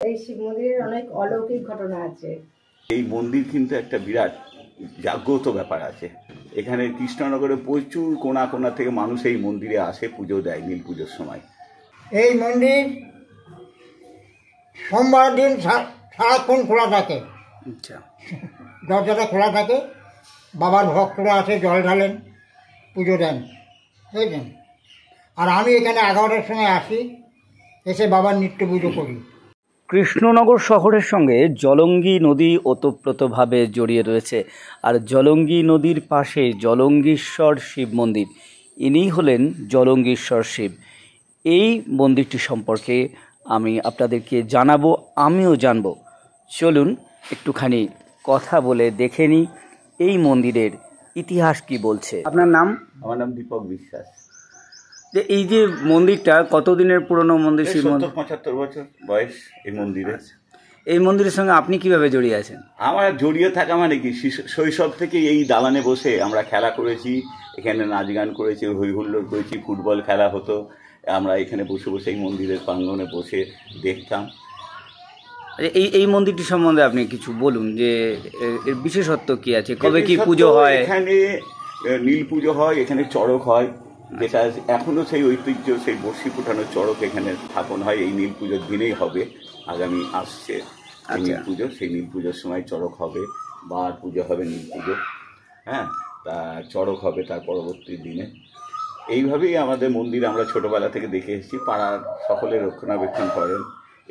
এই শিব মন্দিরের অনেক অলৌকিক ঘটনা আছে। এই মন্দির কিন্তু একটা বিরাট জাগ্রত ব্যাপার আছে। এখানে কৃষ্ণনগরে প্রচুর কোণা কোণা থেকে মানুষ এই মন্দিরে আসে, পুজো দেয় নীল পুজোর সময়। এই মন্দির সোমবার দিন সারাক্ষণ খোলা থাকে। আচ্ছা, দরজাটা খোলা থাকে, বাবার ভক্তরা আসে, জল ঢালেন, পুজো দেন, বুঝলেন। আর আমি এখানে 11টার সময় আসি, এসে বাবার নিত্য পুজো করি। কৃষ্ণনগর শহরের সঙ্গে জলঙ্গি নদী ওতপ্রোতভাবে জড়িয়ে রয়েছে। আর জলঙ্গি নদীর পাশে জলঙ্গীশ্বর শিব মন্দির, ইনিই হলেন জলঙ্গীশ্বর শিব। এই মন্দিরটি সম্পর্কে আমি আপনাদেরকে জানাবো, আমিও জানবো। চলুন একটুখানি কথা বলে দেখে নিই এই মন্দিরের ইতিহাস কি বলছে। আপনার নাম? আমার নাম দীপক বিশ্বাস। যে এই যে মন্দিরটা কতদিনের পুরনো মন্দির? 70-75 বছর বয়স এই মন্দিরে। এই মন্দিরের সঙ্গে আপনি কিভাবে জড়িয়ে আছেন? আমার জড়িয়ে থাকা মানে কি, শৈশব থেকে এই দালানে বসে আমরা খেলা করেছি, এখানে নাচ গান করেছি, হই হুল্লোড় করেছি, ফুটবল খেলা হতো, আমরা এখানে বসে বসে এই মন্দিরের প্রাঙ্গণে বসে দেখতাম। এই মন্দিরটি সম্বন্ধে আপনি কিছু বলুন, যে এর বিশেষত্ব কি আছে, কবে কি পুজো হয়? এখানে নীল পুজো হয়, এখানে চড়ক হয়, যেটা এখনো সেই ঐতিহ্য, সেই বর্ষি ফুটানোর চড়ক এখানে স্থাপন হয়। এই নীল পুজোর দিনেই হবে, আগামী আসছে নীল পুজো, সেই নীল পুজোর সময় চড়ক হবে, বার পুজো হবে নীল পুজো, হ্যাঁ, তা চড়ক হবে তার পরবর্তী দিনে। এইভাবেই আমাদের মন্দির আমরা ছোটোবেলা থেকে দেখে এসেছি। পাড়ার সকলে রক্ষণাবেক্ষণ করেন।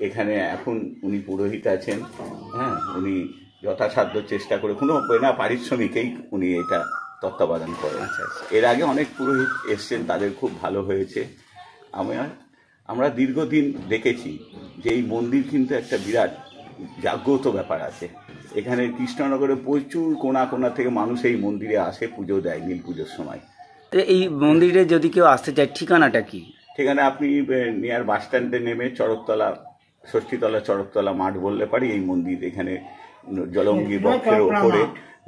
এখানে এখন উনি পুরোহিত আছেন, হ্যাঁ, উনি যথাসাধ্য চেষ্টা করে, কোনো বিনা পারিশ্রমিকেই উনি এটা তত্ত্বাবধান করেন। এর আগে অনেক পুরোহিত এসছেন, তাদের খুব ভালো হয়েছে। আমরা দীর্ঘদিন দেখেছি যে এই মন্দির কিন্তু একটা বিরাট জাগ্রত ব্যাপার আছে। এখানে কৃষ্ণনগরে প্রচুর কোণা কোণা থেকে মানুষ এই মন্দিরে আসে, পুজো দেয় নীল পুজোর সময়। এই মন্দিরে যদি কেউ আসতে চায়, ঠিকানাটা কি? ঠিকানা আপনি নিয়ার বাস স্ট্যান্ডে নেমে চড়কতলা, ষষ্ঠীতলা চড়কতলা মাঠ বললে পারি। এই মন্দির এখানে জলঙ্গি বক্ষের ওপরে,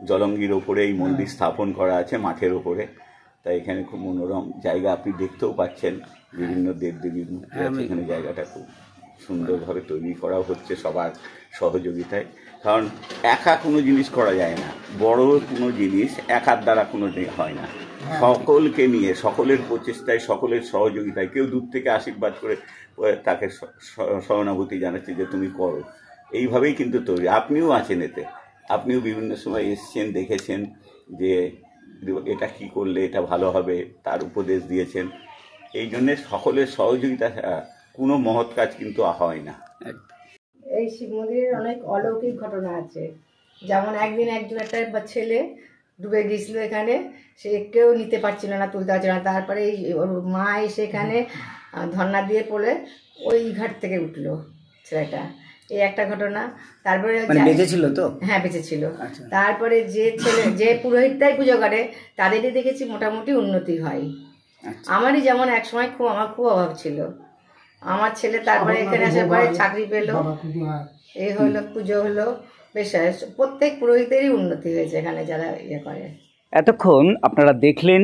জলঙ্গির ওপরে এই মন্দির স্থাপন করা আছে, মাঠের ওপরে। তাই এখানে খুব মনোরম জায়গা, আপনি দেখতেও পাচ্ছেন বিভিন্ন দেবদেবীর মূর্তি আছে এখানে। জায়গাটা খুব সুন্দরভাবে তৈরি করা হচ্ছে সবার সহযোগিতায়। কারণ একা কোনো জিনিস করা যায় না, বড় কোনো জিনিস একার দ্বারা কোনো হয় না। সকলকে নিয়ে, সকলের প্রচেষ্টায়, সকলের সহযোগিতায়, কেউ দূর থেকে আশীর্বাদ করে তাকে সহানুভূতি জানাচ্ছে যে তুমি করো, এইভাবেই কিন্তু তৈরি। আপনিও আছেন এতে, আপনিও বিভিন্ন সময় এসছেন, দেখেছেন যে এটা কি করলে এটা ভালো হবে, তার উপদেশ দিয়েছেন। এই জন্যে সকলের সহযোগিতা কোনো মহৎ কাজ কিন্তু হয় না। এই শিব মন্দিরের অনেক অলৌকিক ঘটনা আছে। যেমন একদিন একটা ছেলে ডুবে গিয়েছিল এখানে, সে কেউ নিতে পারছিল না, তুলতে পারছিল না। তারপরে ওর মা এসে এখানে ধর্ণা দিয়ে পড়ে ওই ঘাট থেকে উঠলো ছেলেটা, এই একটা ঘটনা। তারপরে বেঁচে ছিল তো? হ্যাঁ, বেঁচে ছিল। তারপরে যে পুরোহিতটাই পুজো করে তাদেরই দেখেছি মোটামুটি উন্নতি হয়। আমারই যেমন একসময় আমার খুব অভাব ছিল, আমার ছেলে তারপরে এখানে আসার পরে চাকরি পেলো, এই হলো, পুজো হলো, বেশ প্রত্যেক পুরোহিতেরই উন্নতি হয়েছে এখানে যারা ইয়ে করে। এতক্ষণ আপনারা দেখলেন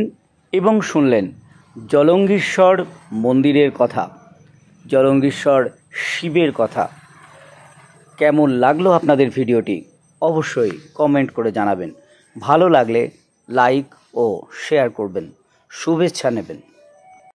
এবং শুনলেন জলঙ্গীশ্বর মন্দিরের কথা, জলঙ্গীশ্বর শিবের কথা। কেমন লাগলো আপনাদের ভিডিওটি অবশ্যই কমেন্ট করে জানাবেন। ভালো লাগলে লাইক ও শেয়ার করবেন, শুভেচ্ছা নেবেন।